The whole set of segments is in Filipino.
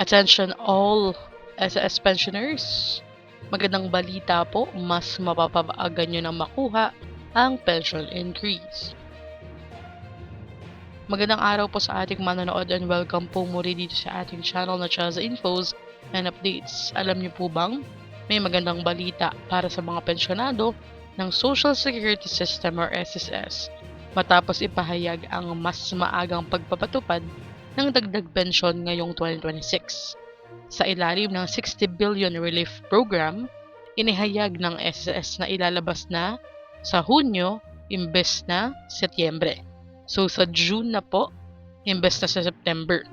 Attention all SSS pensioners. Magandang balita po, mas mapapaagan nyo na makuha ang pension increase. Magandang araw po sa ating manonood and welcome po muli dito sa ating channel na Chaza Infos and Updates. Alam niyo po bang may magandang balita para sa mga pensyonado ng Social Security System or SSS matapos ipahayag ang mas maagang pagpapatupad ng dagdag pensyon ngayong 2026. Sa ilalim ng 60 billion relief program, inihayag ng SSS na ilalabas na sa Hunyo imbes na Setyembre. So sa June na po, imbes na sa September,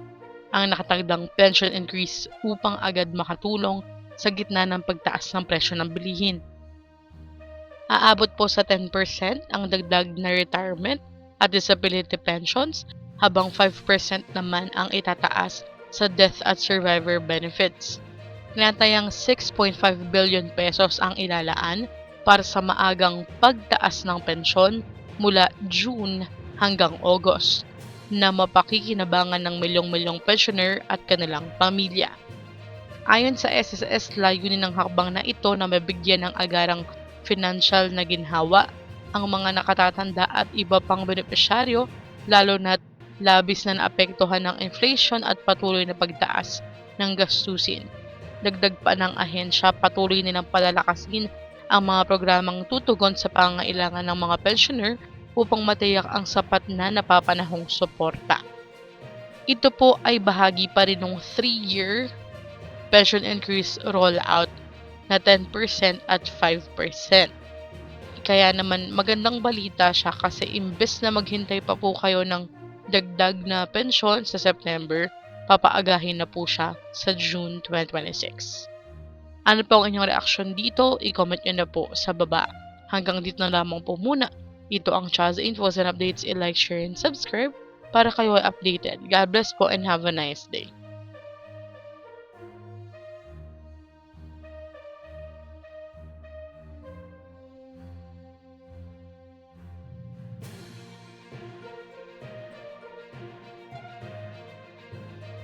ang nakatagdang pension increase upang agad makatulong sa gitna ng pagtaas ng presyo ng bilihin. Aabot po sa 10% ang dagdag na retirement at disability pensions, habang 5% naman ang itataas sa death at survivor benefits. Tinatayang 6.5 billion pesos ang ilalaan para sa maagang pagtaas ng pensyon mula June hanggang August na mapakikinabangan ng milyong-milyong pensioner at kanilang pamilya. Ayon sa SSS, layunin ng hakbang na ito na mabigyan ng agarang financial na ginhawa ang mga nakatatanda at iba pang benepisyaryo, lalo na't labis na naapektuhan ng inflation at patuloy na pagtaas ng gastusin. Dagdag pa ng ahensya, patuloy nilang palalakasin ang mga programang tutugon sa pangangailangan ng mga pensioner upang matiyak ang sapat na napapanahong suporta. Ito po ay bahagi pa rin ng 3-year pension increase rollout na 10% at 5%. Kaya naman magandang balita siya kasi imbes na maghintay pa po kayo ng dagdag na pensyon sa September, papaagahin na po siya sa June 2026. Ano po ang inyong reaksyon dito? I-comment nyo na po sa baba. Hanggang dito na lamang po muna. Ito ang Chaza Infos and Updates. I-like, share, and subscribe para kayo ay updated. God bless po and have a nice day.